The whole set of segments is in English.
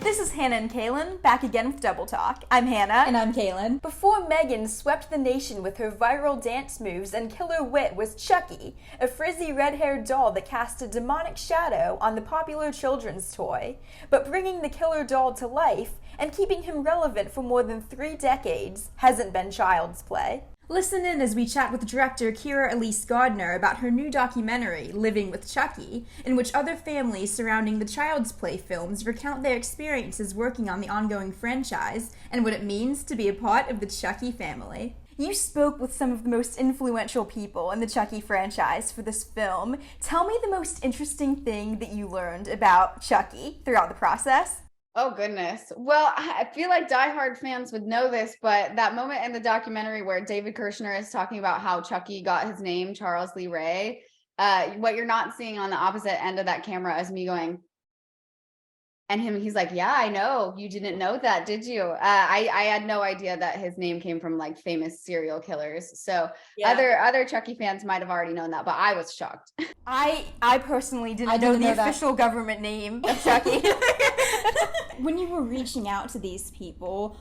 This is Hannah and Cailin, back again with Double Talk. I'm Hannah. And I'm Cailin. Before Megan swept the nation with her viral dance moves and killer wit was Chucky, a frizzy red-haired doll that cast a demonic shadow on the popular children's toy. But bringing the killer doll to life and keeping him relevant for more than 3 decades hasn't been child's play. Listen in as we chat with director Kyra Elise Gardner about her new documentary, Living with Chucky, in which other families surrounding the Child's Play films recount their experiences working on the ongoing franchise and what it means to be a part of the Chucky family. You spoke with some of the most influential people in the Chucky franchise for this film. Tell me the most interesting thing that you learned about Chucky throughout the process. Oh, goodness. Well, I feel like diehard fans would know this, but that moment in the documentary where David Kirshner is talking about how Chucky got his name, Charles Lee Ray, what you're not seeing on the opposite end of that camera is me going, and he's like, yeah, I know. You didn't know that, did you? I had no idea that his name came from like famous serial killers. So yeah. Other Chucky fans might have already known that, but I was shocked. I personally didn't know the official government name of Chucky. When you were reaching out to these people,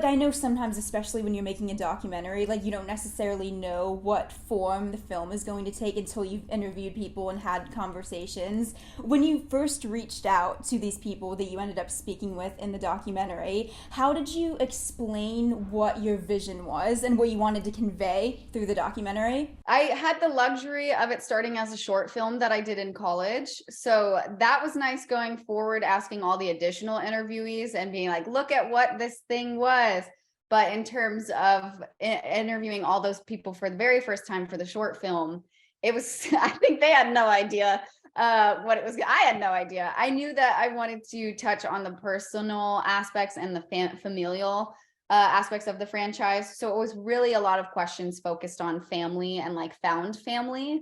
I know sometimes, especially when you're making a documentary, you don't necessarily know what form the film is going to take until you've interviewed people and had conversations. When you first reached out to these people that you ended up speaking with in the documentary, how did you explain what your vision was and what you wanted to convey through the documentary? I had the luxury of it starting as a short film that I did in college. So that was nice going forward, asking all the additional interviewees and being like, look at what this thing was. But in terms of interviewing all those people for the very first time for the short film, it was, I think they had no idea what it was. I had no idea. I knew that I wanted to touch on the personal aspects and the familial aspects of the franchise. So it was really a lot of questions focused on family and found family.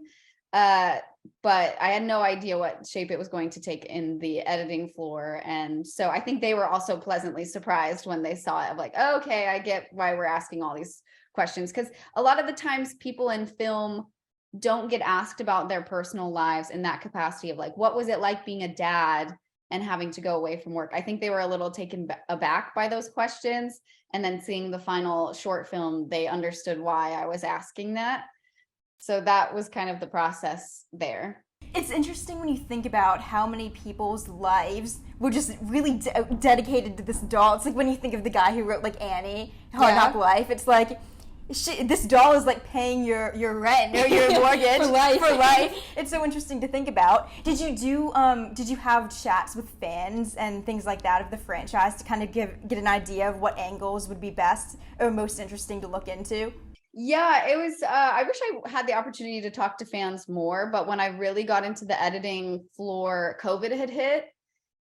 But I had no idea what shape it was going to take in the editing floor. And so I think they were also pleasantly surprised when they saw it, of oh, okay, I get why we're asking all these questions. Because a lot of the times people in film don't get asked about their personal lives in that capacity of what was it like being a dad and having to go away from work. I think they were a little taken aback by those questions. And then seeing the final short film, they understood why I was asking that. So that was kind of the process there. It's interesting when you think about how many people's lives were just really dedicated to this doll. It's when you think of the guy who wrote Annie, Hard Knock Life. It's this doll is paying your rent or your mortgage for life. It's so interesting to think about. Did you have chats with fans and things like that of the franchise to kind of get an idea of what angles would be best or most interesting to look into? Yeah, it was, I wish I had the opportunity to talk to fans more, but when I really got into the editing floor, COVID had hit.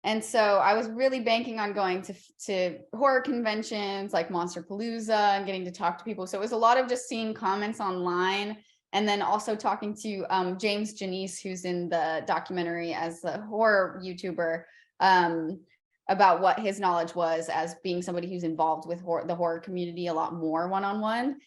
And so I was really banking on going to horror conventions like Monsterpalooza and getting to talk to people. So it was a lot of just seeing comments online and then also talking to James Janice, who's in the documentary as a horror YouTuber, about what his knowledge was as being somebody who's involved with the horror community a lot more one-on-one.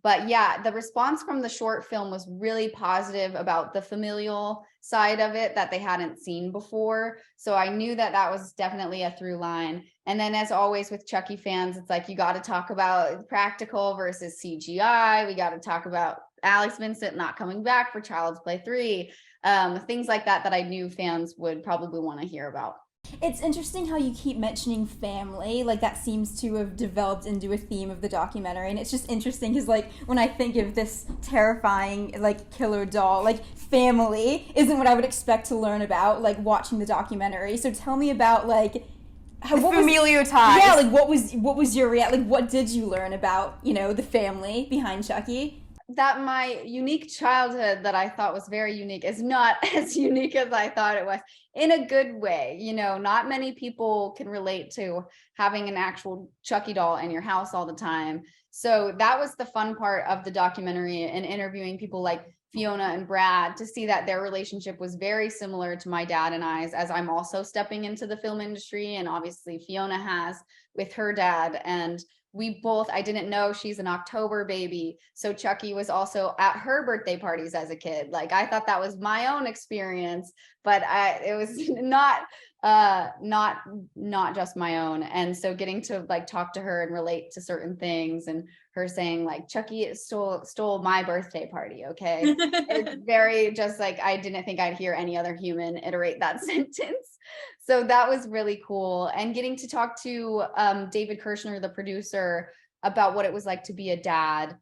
But yeah, the response from the short film was really positive about the familial side of it that they hadn't seen before. So I knew that that was definitely a through line. And then as always with Chucky fans, it's you got to talk about practical versus CGI. We got to talk about Alex Vincent not coming back for Child's Play 3. Things like that I knew fans would probably want to hear about. It's interesting how you keep mentioning family, that seems to have developed into a theme of the documentary, and it's just interesting because when I think of this terrifying killer doll, family isn't what I would expect to learn about watching the documentary. So tell me about familial ties. Yeah, what was your what did you learn about the family behind Chucky? That my unique childhood that I thought was very unique is not as unique as I thought it was, in a good way. Not many people can relate to having an actual Chucky doll in your house all the time. So that was the fun part of the documentary, and interviewing people like Fiona and Brad to see that their relationship was very similar to my dad and I's, as I'm also stepping into the film industry. And obviously Fiona has with her dad. And I didn't know she's an October baby. So Chucky was also at her birthday parties as a kid. Like, I thought that was my own experience, but it was not just my own. And so getting to like talk to her and relate to certain things, and her saying like, Chucky stole my birthday party. Okay. It's very just like, I didn't think I'd hear any other human iterate that sentence. So that was really cool. And getting to talk to David Kirshner, the producer, about what it was like to be a dad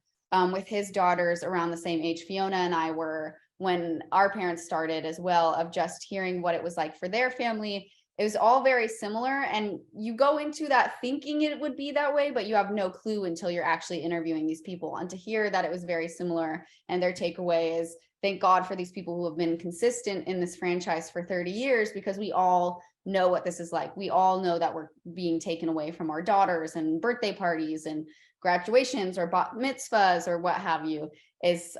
with his daughters around the same age Fiona and I were when our parents started as well, of just hearing what it was like for their family. It was all very similar, and you go into that thinking it would be that way, but you have no clue until you're actually interviewing these people. And to hear that it was very similar, and their takeaway is, thank God for these people who have been consistent in this franchise for 30 years, because we all know what this is like. We all know that we're being taken away from our daughters, and birthday parties and graduations or bat mitzvahs or what have you is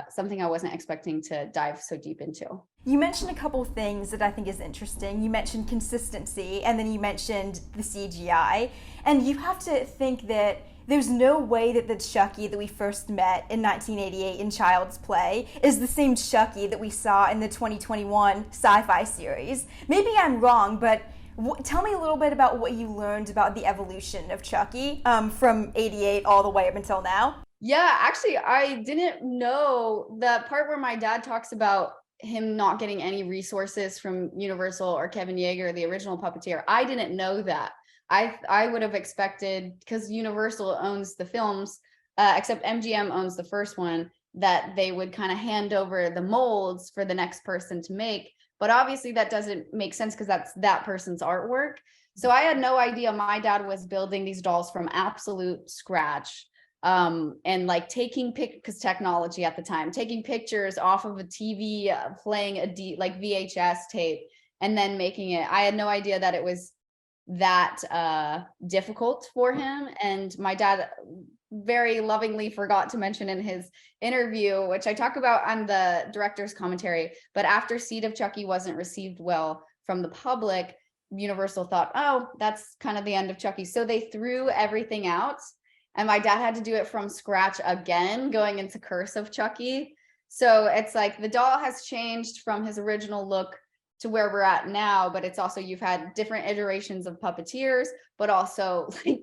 something I wasn't expecting to dive so deep into. You mentioned a couple of things that I think is interesting. You mentioned consistency, and then you mentioned the CGI. And you have to think that there's no way that the Chucky that we first met in 1988 in Child's Play is the same Chucky that we saw in the 2021 sci-fi series. Maybe I'm wrong, but tell me a little bit about what you learned about the evolution of Chucky from 88 all the way up until now. Yeah, actually, I didn't know the part where my dad talks about him not getting any resources from Universal or Kevin Yeager, the original puppeteer. I didn't know that. I would have expected, because Universal owns the films, except MGM owns the first one, that they would kind of hand over the molds for the next person to make. But obviously that doesn't make sense, because that's that person's artwork. So I had no idea my dad was building these dolls from absolute scratch. And like taking because technology at the time, taking pictures off of a TV, playing like VHS tape, and then making it. I had no idea that it was that difficult for him. And my dad very lovingly forgot to mention in his interview, which I talk about on the director's commentary, but after Seed of Chucky wasn't received well from the public, Universal thought, oh, that's kind of the end of Chucky. So they threw everything out. And my dad had to do it from scratch again, going into Curse of Chucky. So it's like the doll has changed from his original look to where we're at now, but it's also, you've had different iterations of puppeteers, but also like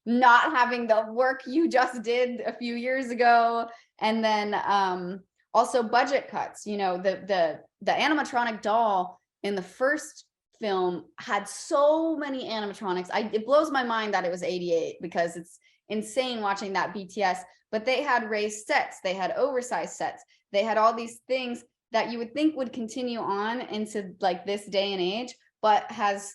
not having the work you just did a few years ago. And then also budget cuts. You know, the animatronic doll in the first film had so many animatronics. It blows my mind that it was 88, because it's insane watching that BTS, but they had raised sets, they had oversized sets, they had all these things that you would think would continue on into like this day and age, but has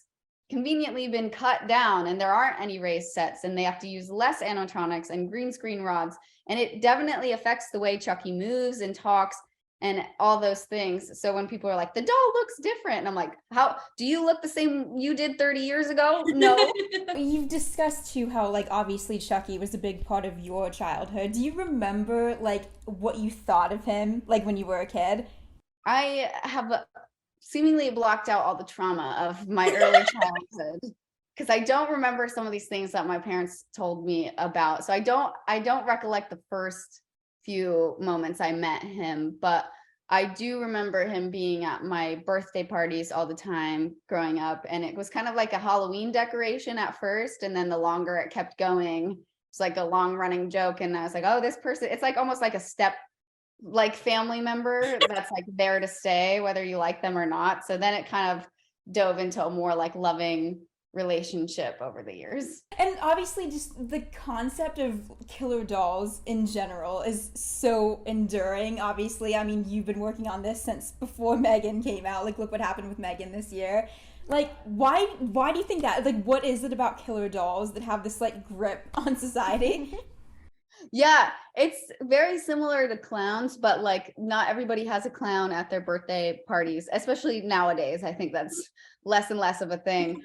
conveniently been cut down, and there aren't any raised sets, and they have to use less animatronics and green screen rods, and it definitely affects the way Chucky moves and talks and all those things. So when people are like, the doll looks different, and I'm like, how do you look the same you did 30 years ago? No. You've discussed too how like obviously Chucky was a big part of your childhood. Do you remember like what you thought of him like when you were a kid? I have seemingly blocked out all the trauma of my early childhood, because I don't remember some of these things that my parents told me about. So I don't recollect the first few moments I met him, but I do remember him being at my birthday parties all the time growing up. And it was kind of like a Halloween decoration at first, and then the longer it kept going, it's like a long running joke. And I was like, oh, this person, it's like almost like a step like family member that's like there to stay, whether you like them or not. So then it kind of dove into a more like loving relationship over the years. And obviously just the concept of killer dolls in general is so enduring. Obviously, I mean, you've been working on this since before Megan came out. Like, look what happened with Megan this year. Like, why do you think that? Like, what is it about killer dolls that have this like grip on society? Yeah, it's very similar to clowns, but like not everybody has a clown at their birthday parties, especially nowadays. I think that's less and less of a thing.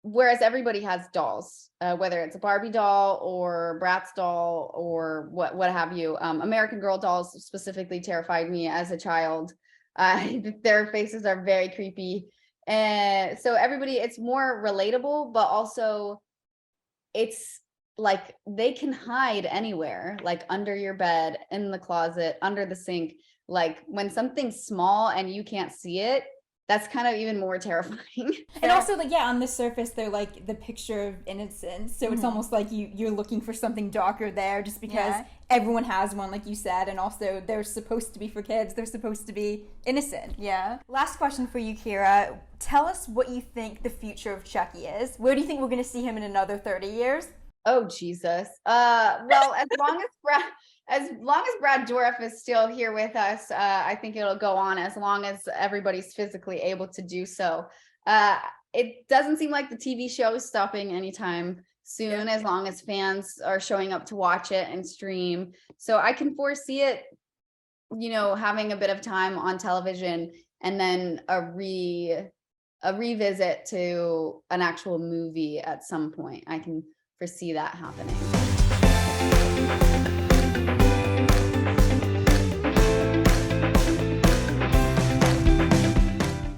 Whereas everybody has dolls, whether it's a Barbie doll or Bratz doll or what have you. American Girl dolls specifically terrified me as a child. Their faces are very creepy. And so everybody, it's more relatable, but also it's like they can hide anywhere, like under your bed, in the closet, under the sink. Like when something's small and you can't see it, that's kind of even more terrifying. And also, like, yeah, on the surface, they're like the picture of innocence. So it's almost like you're looking for something darker there just because everyone has one, like you said. And also, they're supposed to be for kids. They're supposed to be innocent. Yeah. Last question for you, Kyra. Tell us what you think the future of Chucky is. Where do you think we're going to see him in another 30 years? Oh, Jesus. Well, as long as Brad Dourif is still here with us, I think it'll go on as long as everybody's physically able to do so. It doesn't seem like the TV show is stopping anytime soon, as long as fans are showing up to watch it and stream. So I can foresee it, you know, having a bit of time on television and then a revisit to an actual movie at some point. I can foresee that happening.